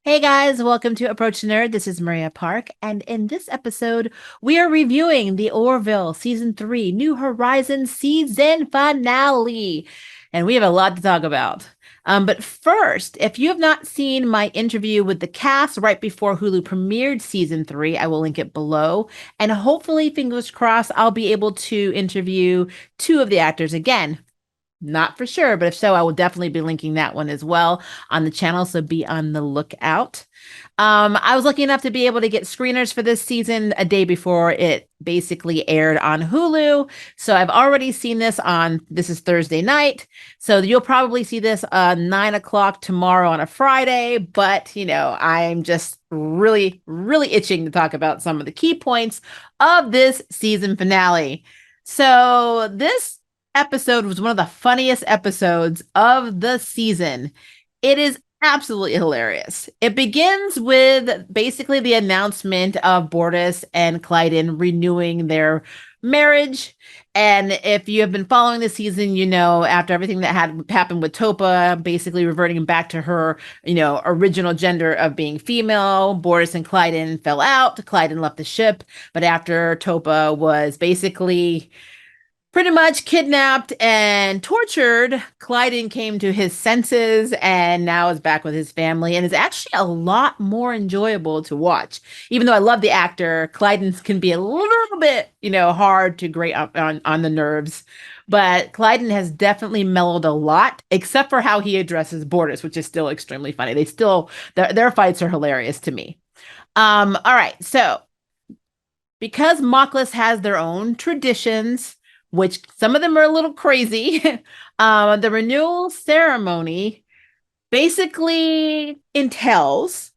Hey guys, welcome to Approach the Nerd. This is Maria Park, and in this episode, we are reviewing the Orville Season 3 New Horizons season finale. And we have a lot to talk about. But first, if you have not seen my interview with the cast right before Hulu premiered Season 3, I will link it below. And hopefully, fingers crossed, I'll be able to interview two of the actors again. Not for sure, but if so, I will definitely be linking that one as well on the channel. So be on the lookout. I was lucky enough to be able to get screeners for this season a day before it basically aired on Hulu. So I've already seen this is Thursday night. So you'll probably see this 9 o'clock tomorrow on a Friday. But, I'm just really, really itching to talk about some of the key points of this season finale. So this episode was one of the funniest episodes of the season. It is absolutely hilarious. It begins with basically the announcement of Bortus and Clyden renewing their marriage. And if you have been following the season, after everything that had happened with Topa, basically reverting back to her, original gender of being female, Bortus and Clyden fell out. Clyden left the ship, but after Topa was basically pretty much kidnapped and tortured, Clyden came to his senses and now is back with his family and is actually a lot more enjoyable to watch. Even though I love the actor, Clyden's can be a little bit, hard to grate up on the nerves. But Clyden has definitely mellowed a lot, except for how he addresses Bortus, which is still extremely funny. Their fights are hilarious to me. All right, so because Mockless has their own traditions, which some of them are a little crazy, the renewal ceremony basically entails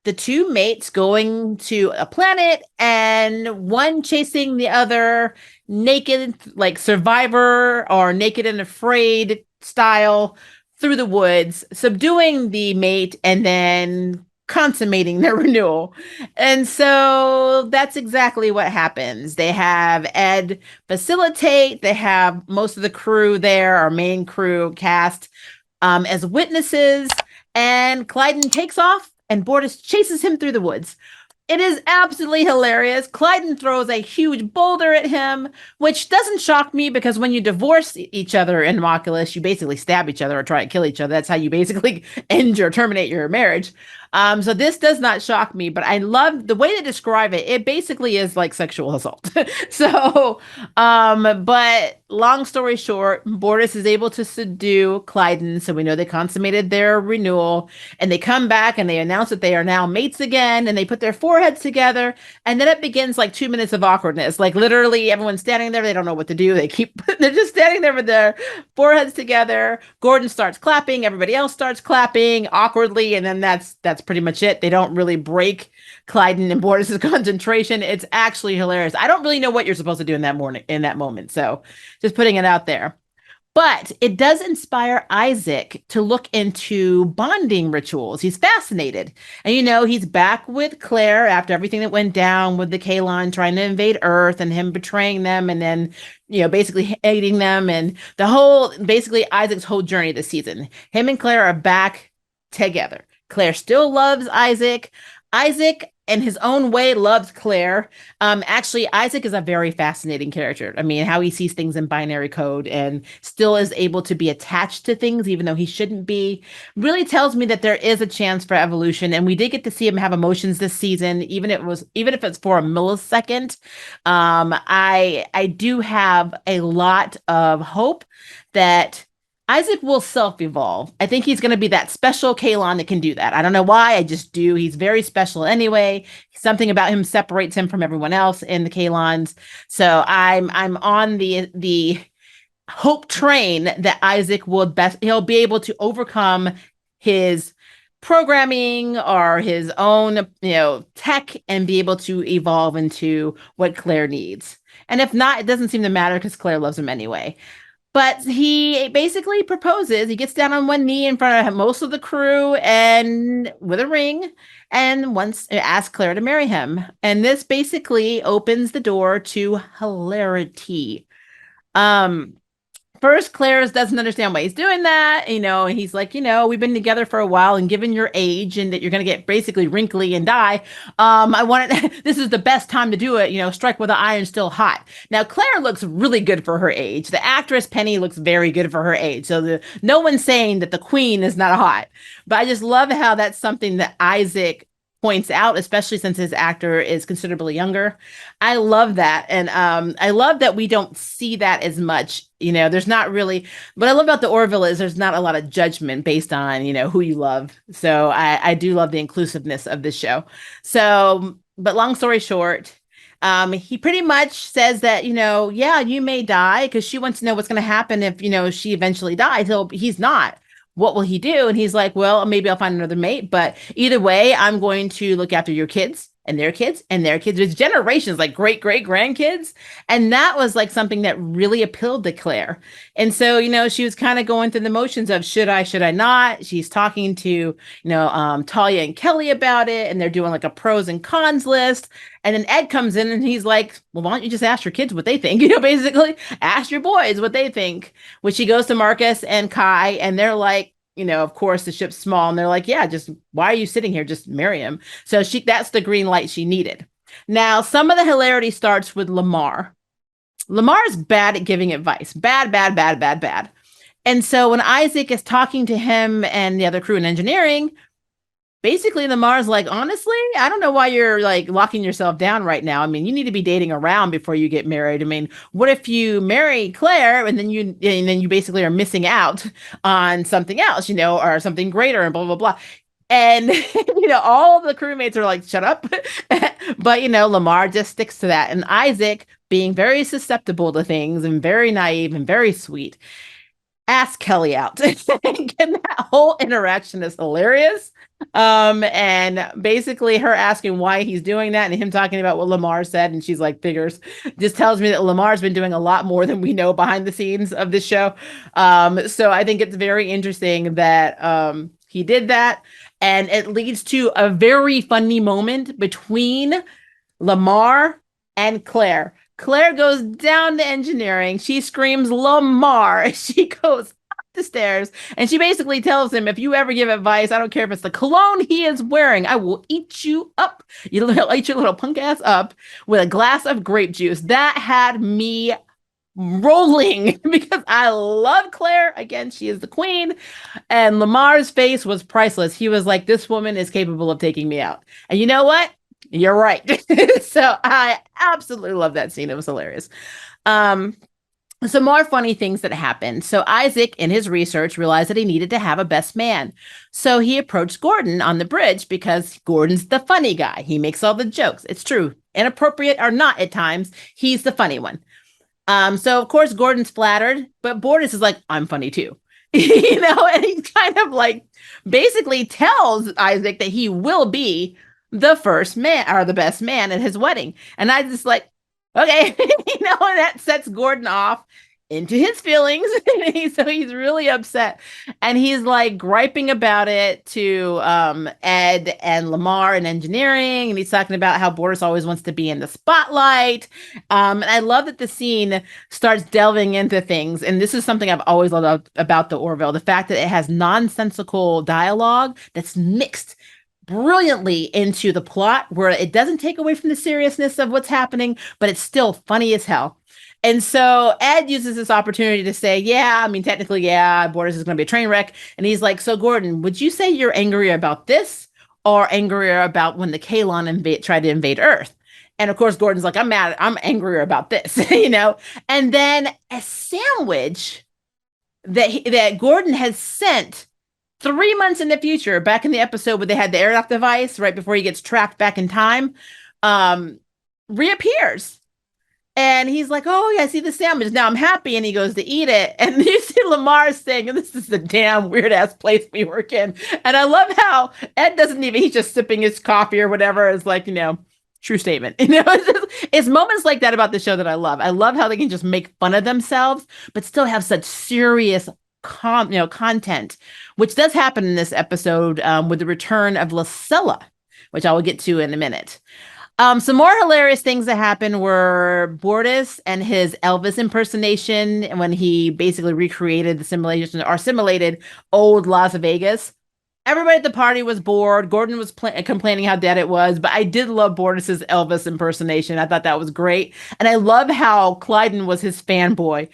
the two mates going to a planet and one chasing the other naked, like Survivor or Naked and Afraid style through the woods, subduing the mate and then consummating their renewal. And so that's exactly what happens. They have Ed facilitate, they have most of the crew there, our main crew cast, as witnesses, and Clyden takes off and Bortus chases him through the woods. It is absolutely hilarious. Clyden throws a huge boulder at him, which doesn't shock me because when you divorce each other in Moculus, you basically stab each other or try to kill each other. That's how you basically end or terminate your marriage. So this does not shock me, but I love the way they describe it. It basically is like sexual assault. But long story short, Bortus is able to subdue Clyden, so we know they consummated their renewal, and they come back and they announce that they are now mates again, and they put their foreheads together, and then it begins like 2 minutes of awkwardness. Like literally, everyone's standing there, they don't know what to do. They're just standing there with their foreheads together. Gordon starts clapping, everybody else starts clapping awkwardly, and then that's pretty much it. They don't really break Clyden and Bortus's concentration. It's actually hilarious. I don't really know what you're supposed to do in that moment. So just putting it out there. But it does inspire Isaac to look into bonding rituals. He's fascinated. And he's back with Claire after everything that went down with the Kalon trying to invade Earth and him betraying them and then, basically hating them and basically Isaac's whole journey this season. Him and Claire are back together. Claire still loves Isaac. Isaac, in his own way, loves Claire. Actually, Isaac is a very fascinating character. I mean, how he sees things in binary code and still is able to be attached to things, even though he shouldn't be, really tells me that there is a chance for evolution. And we did get to see him have emotions this season, even if it's for a millisecond. I do have a lot of hope that Isaac will self-evolve. I think he's going to be that special Kalon that can do that. I don't know why. I just do. He's very special anyway. Something about him separates him from everyone else in the Kalons. So I'm on the hope train that Isaac he'll be able to overcome his programming or his own, tech and be able to evolve into what Claire needs. And if not, it doesn't seem to matter because Claire loves him anyway. But he basically proposes. He gets down on one knee in front of most of the crew and with a ring and wants to ask Claire to marry him. And this basically opens the door to hilarity. Um, first Claire doesn't understand why he's doing that, and he's like, we've been together for a while, and given your age and that you're going to get basically wrinkly and die, I wanted, this is the best time to do it, strike while the iron's still hot. Now, Claire looks really good for her age. The actress Penny looks very good for her age. So no one's saying that the queen is not hot, but I just love how that's something that Isaac points out, especially since his actor is considerably younger. I love that. And I love that we don't see that as much. There's not really, what I love about the Orville is there's not a lot of judgment based on, who you love. So I do love the inclusiveness of this show. So, but long story short, he pretty much says that, yeah, you may die, because she wants to know what's going to happen if, she eventually dies. He's not. What will he do? And he's like, well, maybe I'll find another mate. But either way, I'm going to look after your kids and their kids and their kids. There's generations, like great grandkids. And that was like something that really appealed to Claire. And so, she was kind of going through the motions of should I not? She's talking to, Talia and Kelly about it. And they're doing like a pros and cons list. And then Ed comes in and he's like, well, why don't you just ask your kids what they think? Basically ask your boys what they think, which he goes to Marcus and Kai, and they're like, of course the ship's small. And they're like, yeah, just why are you sitting here? Just marry him. So that's the green light she needed. Now, some of the hilarity starts with Lamar. Lamar's bad at giving advice. Bad. And so when Isaac is talking to him and the other crew in engineering, basically Lamar's like, honestly, I don't know why you're like locking yourself down right now. I mean, you need to be dating around before you get married. I mean, what if you marry Claire and then you basically are missing out on something else, or something greater and blah, blah, blah. And, all of the crewmates are like, shut up. But, Lamar just sticks to that. And Isaac, being very susceptible to things and very naive and very sweet, ask Kelly out. And that whole interaction is hilarious. And basically her asking why he's doing that and him talking about what Lamar said. And she's like, figures, just tells me that Lamar's been doing a lot more than we know behind the scenes of this show. So I think it's very interesting that he did that. And it leads to a very funny moment between Lamar and Claire. Claire goes down to engineering. She screams Lamar. She goes up the stairs and she basically tells him, if you ever give advice, I don't care if it's the cologne he is wearing, I will eat you up. I'll eat your little punk ass up with a glass of grape juice. That had me rolling because I love Claire. Again, she is the queen. And Lamar's face was priceless. He was like, this woman is capable of taking me out. And you know what? You're right. So I absolutely love that scene. It was hilarious. Some more funny things that happened. So Isaac, in his research, realized that he needed to have a best man. So he approached Gordon on the bridge because Gordon's the funny guy. He makes all the jokes. It's true. Inappropriate or not at times, he's the funny one. So of course Gordon's flattered, but Bordas is like, I'm funny too. And he kind of like basically tells Isaac that he will be the first man or the best man at his wedding. And I just like, okay, and that sets Gordon off into his feelings. So he's really upset. And he's like griping about it to Ed and Lamar in engineering. And he's talking about how Boris always wants to be in the spotlight. And I love that the scene starts delving into things. And this is something I've always loved about the Orville, the fact that it has nonsensical dialogue that's mixed brilliantly into the plot, where it doesn't take away from the seriousness of what's happening, but it's still funny as hell. And so Ed uses this opportunity to say, yeah, I mean, technically, yeah, Borders is going to be a train wreck. And he's like, so Gordon, would you say you're angrier about this or angrier about when the Kalon tried to invade Earth? And of course, Gordon's like, I'm angrier about this, And then a sandwich that Gordon has sent 3 months in the future, back in the episode where they had the air lock device right before he gets trapped back in time, reappears. And he's like, oh, yeah, I see the sandwich. Now I'm happy. And he goes to eat it. And you see Lamar saying, this is the damn weird ass place we work in. And I love how Ed he's just sipping his coffee or whatever. It's like, true statement. It's moments like that about the show that I love. I love how they can just make fun of themselves, but still have such serious content, which does happen in this episode with the return of Lacella, which I will get to in a minute. Some more hilarious things that happened were Bortus and his Elvis impersonation when he basically recreated the simulation or simulated old Las Vegas. Everybody at the party was bored. Gordon was complaining how dead it was, but I did love Bortus's Elvis impersonation. I thought that was great, and I love how Clyden was his fanboy.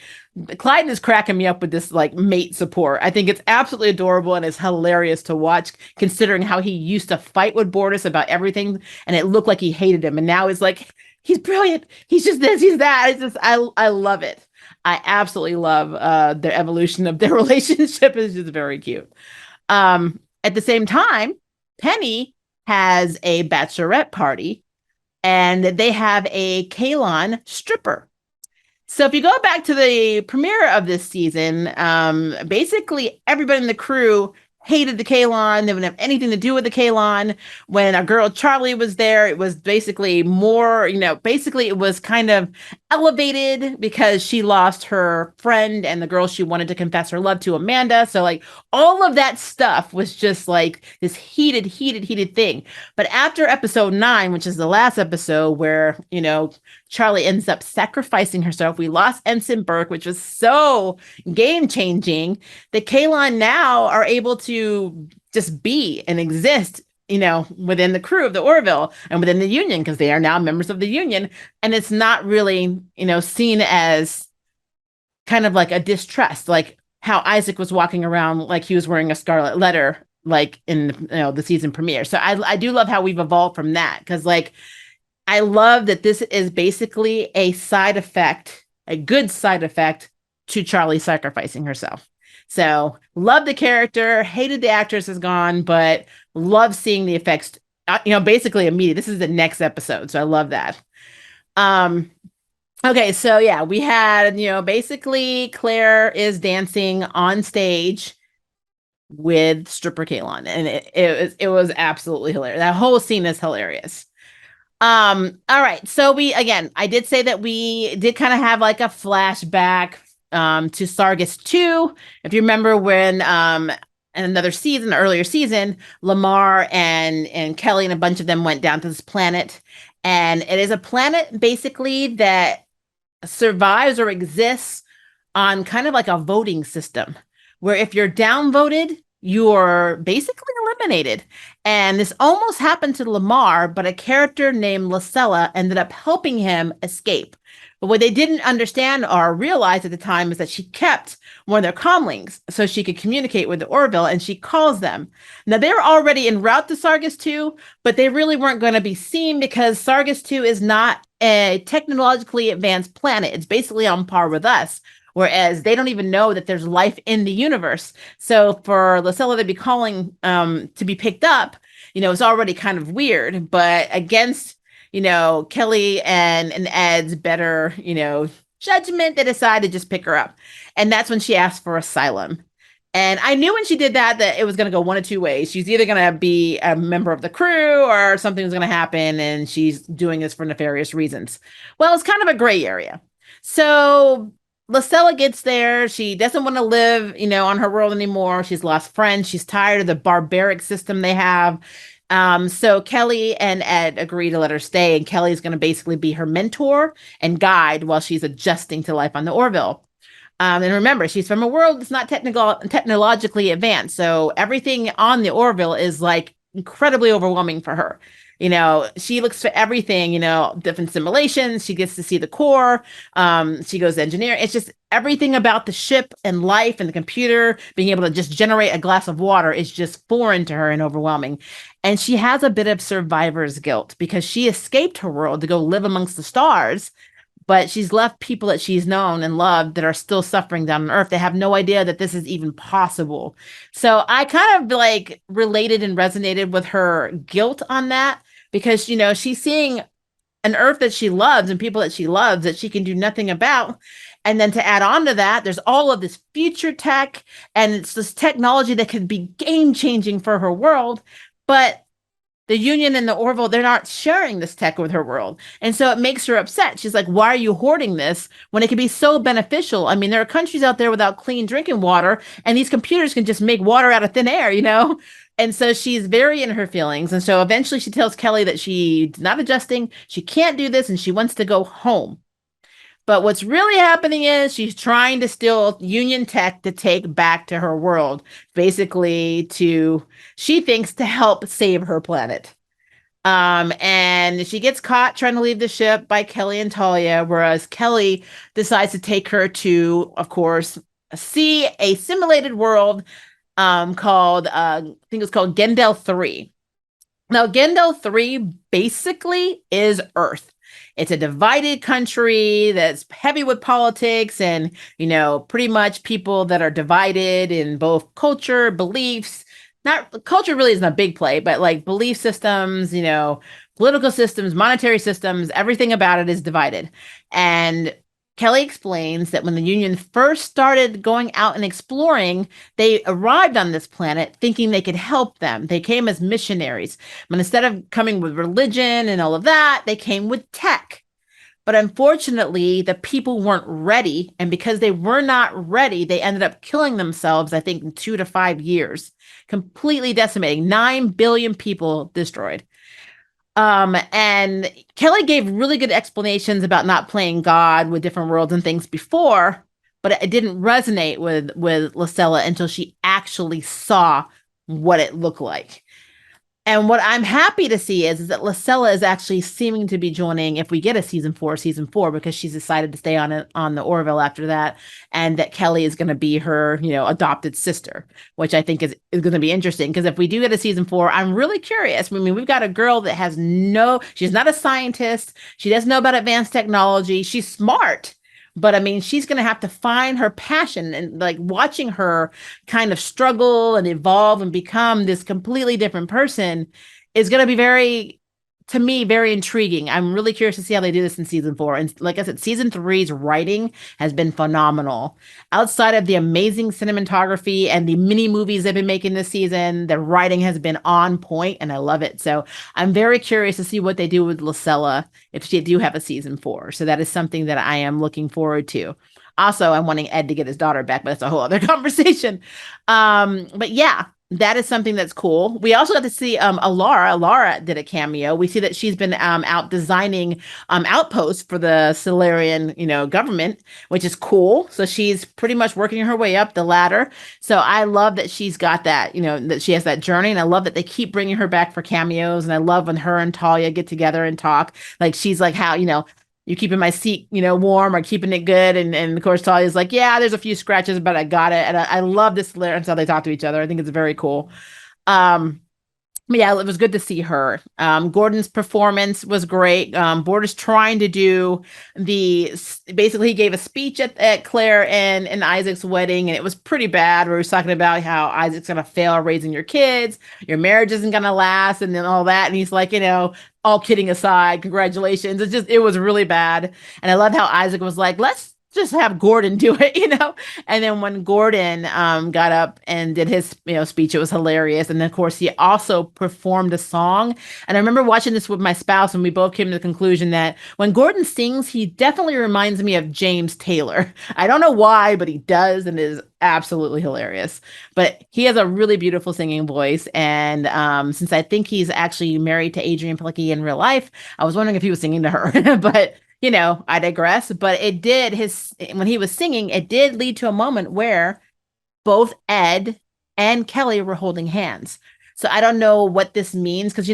Clyden is cracking me up with this like mate support. I think it's absolutely adorable and it's hilarious to watch, considering how he used to fight with Bortus about everything, and it looked like he hated him, and now he's like, he's brilliant. He's just this, he's that. It's just I love it. I absolutely love their evolution of their relationship is just very cute. At the same time, Penny has a bachelorette party and they have a Kalon stripper. So if you go back to the premiere of this season, basically everybody in the crew hated the Kalon. They wouldn't have anything to do with the Kalon. When our girl Charlie was there, it was basically more, basically it was kind of elevated because she lost her friend and the girl she wanted to confess her love to, Amanda. So like all of that stuff was just like this heated thing. But after episode 9, which is the last episode where, Charlie ends up sacrificing herself. We lost Ensign Burke, which was so game changing. The Kalon now are able to just be and exist, within the crew of the Orville and within the Union because they are now members of the Union. And it's not really, seen as kind of like a distrust, like how Isaac was walking around like he was wearing a scarlet letter, like in the season premiere. So I do love how we've evolved from that because like I love that this is basically a side effect, a good side effect to Charlie sacrificing herself. So love the character, hated the actress is gone, but love seeing the effects, basically immediately. This is the next episode. So I love that. Okay, so yeah, we had, basically Claire is dancing on stage with stripper Kalon, and it was absolutely hilarious. That whole scene is hilarious. All right. So I did say that we did kind of have like a flashback to Sargus 2. If you remember when in another season, earlier season, Lamar and Kelly and a bunch of them went down to this planet. And it is a planet basically that survives or exists on kind of like a voting system where if you're downvoted, you're basically eliminated. And this almost happened to Lamar, but a character named Lacella ended up helping him escape. But what they didn't understand or realize at the time is that she kept one of their comlinks so she could communicate with the Orville, and she calls them. Now, they're already en route to Sargus 2, but they really weren't going to be seen because Sargus 2 is not a technologically advanced planet. It's basically on par with us. Whereas they don't even know that there's life in the universe. So for Lacella to be calling to be picked up, it's already kind of weird. But against, Kelly and Ed's better, judgment, they decided to just pick her up. And that's when she asked for asylum. And I knew when she did that it was going to go one of two ways. She's either going to be a member of the crew or something was going to happen and she's doing this for nefarious reasons. Well, it's kind of a gray area. So Lacella gets there. She doesn't want to live, on her world anymore. She's lost friends. She's tired of the barbaric system they have. So Kelly and Ed agree to let her stay, and Kelly's going to basically be her mentor and guide while she's adjusting to life on the Orville. And remember, she's from a world that's not technologically advanced. So everything on the Orville is like incredibly overwhelming for her. She looks for everything, different simulations. She gets to see the core. She goes to engineering. It's just everything about the ship and life and the computer, being able to just generate a glass of water is just foreign to her and overwhelming. And she has a bit of survivor's guilt because she escaped her world to go live amongst the stars. But she's left people that she's known and loved that are still suffering down on Earth. They have no idea that this is even possible. So I kind of like related and resonated with her guilt on that because, she's seeing an Earth that she loves and people that she loves that she can do nothing about. And then to add on to that, there's all of this future tech and it's this technology that could be game changing for her world. But the Union and the Orville, they're not sharing this tech with her world. And so it makes her upset. She's like, why are you hoarding this when it can be so beneficial? I mean, there are countries out there without clean drinking water, and these computers can just make water out of thin air, And so she's very in her feelings. And so eventually she tells Kelly that she's not adjusting, she can't do this, and she wants to go home. But what's really happening is she's trying to steal Union tech to take back to her world, basically she thinks, to help save her planet. And she gets caught trying to leave the ship by Kelly and Talia, whereas Kelly decides to take her to, of course, see a simulated world called I think it's called Gendel 3. Now, Gendel 3 basically is Earth. It's a divided country that's heavy with politics and, pretty much people that are divided in both culture, beliefs. Not culture really isn't a big play, but like belief systems, political systems, monetary systems, everything about it is divided. And Kelly explains that when the Union first started going out and exploring, they arrived on this planet thinking they could help them. They came as missionaries. But instead of coming with religion and all of that, they came with tech. But unfortunately, the people weren't ready. And because they were not ready, they ended up killing themselves, I think, in 2 to 5 years, completely decimating 9 billion people destroyed. And Kelly gave really good explanations about not playing God with different worlds and things before, but it didn't resonate with Lacella until she actually saw what it looked like. And what I'm happy to see is that Lacella is actually seeming to be joining if we get a season 4, because she's decided to stay on the Orville after that, and that Kelly is going to be her, adopted sister, which I think is going to be interesting. Because if we do get a season 4, I'm really curious. I mean, we've got a girl that she's not a scientist. She doesn't know about advanced technology. She's smart. But I mean, she's going to have to find her passion, and like watching her kind of struggle and evolve and become this completely different person is going to be to me, very intriguing. I'm really curious to see how they do this in season 4. And like I said, season 3's writing has been phenomenal. Outside of the amazing cinematography and the mini movies they've been making this season, the writing has been on point, and I love it. So I'm very curious to see what they do with Lacella if she do have a season 4. So that is something that I am looking forward to. Also, I'm wanting Ed to get his daughter back, but that's a whole other conversation. But yeah, that is something that's cool. We also got to see Alara. Alara did a cameo. We see that she's been out designing outposts for the Solarian, government, which is cool. So she's pretty much working her way up the ladder. So I love that she's got that, that she has that journey, and I love that they keep bringing her back for cameos. And I love when her and Talia get together and talk. Like she's like, how, you keeping my seat, warm, or keeping it good. And of course, Talia's like, yeah, there's a few scratches, but I got it. And I love this. That's how they talk to each other. I think it's very cool. Um, but yeah, it was good to see her. Gordon's performance was great. Border's trying to do basically he gave a speech at Claire and Isaac's wedding, and it was pretty bad, where he was talking about how Isaac's gonna fail raising your kids, your marriage isn't gonna last, and then all that. And he's like, all kidding aside, congratulations. It was really bad. And I love how Isaac was like, let's just have Gordon do it, And then when Gordon got up and did his speech, it was hilarious. And then of course he also performed a song. And I remember watching this with my spouse, and we both came to the conclusion that when Gordon sings, he definitely reminds me of James Taylor. I don't know why, but he does, and it is absolutely hilarious. But he has a really beautiful singing voice. And since I think he's actually married to Adrienne Palicki in real life, I was wondering if he was singing to her. But I digress. But when he was singing, it did lead to a moment where both Ed and Kelly were holding hands. So I don't know what this means, because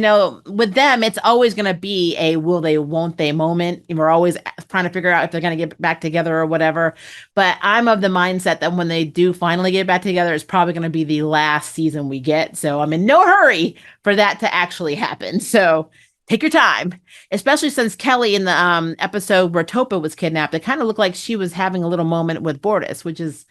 with them, it's always going to be a will they, won't they moment. And we're always trying to figure out if they're going to get back together or whatever. But I'm of the mindset that when they do finally get back together, it's probably going to be the last season we get. So I'm in no hurry for that to actually happen. So take your time, especially since Kelly in the episode where Topa was kidnapped, it kind of looked like she was having a little moment with Bortus, which is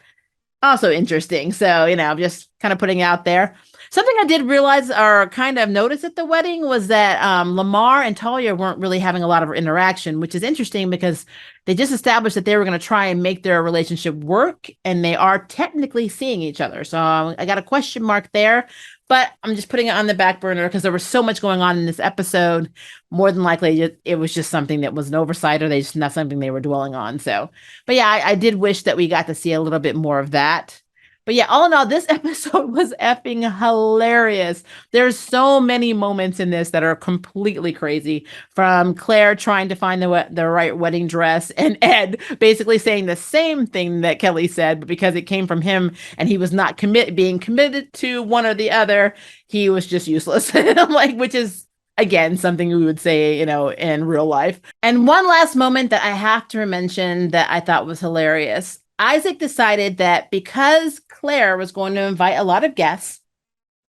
also interesting. So, just kind of putting it out there. Something I did realize or kind of notice at the wedding was that Lamar and Talia weren't really having a lot of interaction, which is interesting because they just established that they were going to try and make their relationship work, and they are technically seeing each other. So I got a question mark there, but I'm just putting it on the back burner because there was so much going on in this episode. More than likely, it was just something that was an oversight, or they just not something they were dwelling on. So, but yeah, I did wish that we got to see a little bit more of that. But yeah, all in all, this episode was effing hilarious. There's so many moments in this that are completely crazy. From Claire trying to find the right wedding dress, and Ed basically saying the same thing that Kelly said, but because it came from him and he was not being committed to one or the other, he was just useless. Like, which is again something we would say, in real life. And one last moment that I have to mention that I thought was hilarious. Isaac decided that because Claire was going to invite a lot of guests,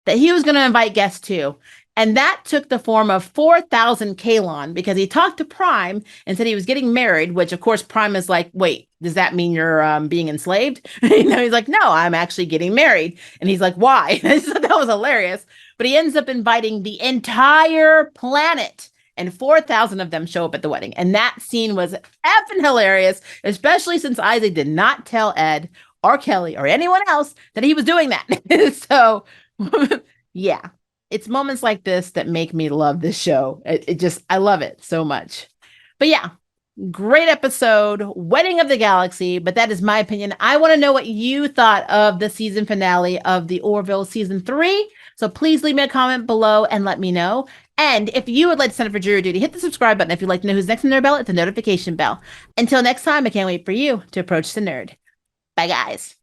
that he was going to invite guests too. And that took the form of 4,000 Kalon because he talked to Prime and said he was getting married, which of course Prime is like, wait, does that mean you're being enslaved? He's like, no, I'm actually getting married. And he's like, why? So that was hilarious. But he ends up inviting the entire planet, and 4,000 of them show up at the wedding. And that scene was effing hilarious, especially since Isaac did not tell Ed or Kelly or anyone else that he was doing that. So, yeah, it's moments like this that make me love this show. I love it so much. But yeah, great episode, Wedding of the Galaxy. But that is my opinion. I want to know what you thought of the season finale of the Orville season 3. So please leave me a comment below and let me know. And if you would like to sign up for Jury Duty, hit the subscribe button. If you'd like to know who's next in their bell, hit the notification bell. Until next time, I can't wait for you to approach the nerd. Bye, guys.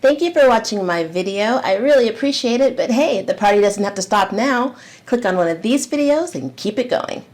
Thank you for watching my video. I really appreciate it, but hey, the party doesn't have to stop now. Click on one of these videos and keep it going.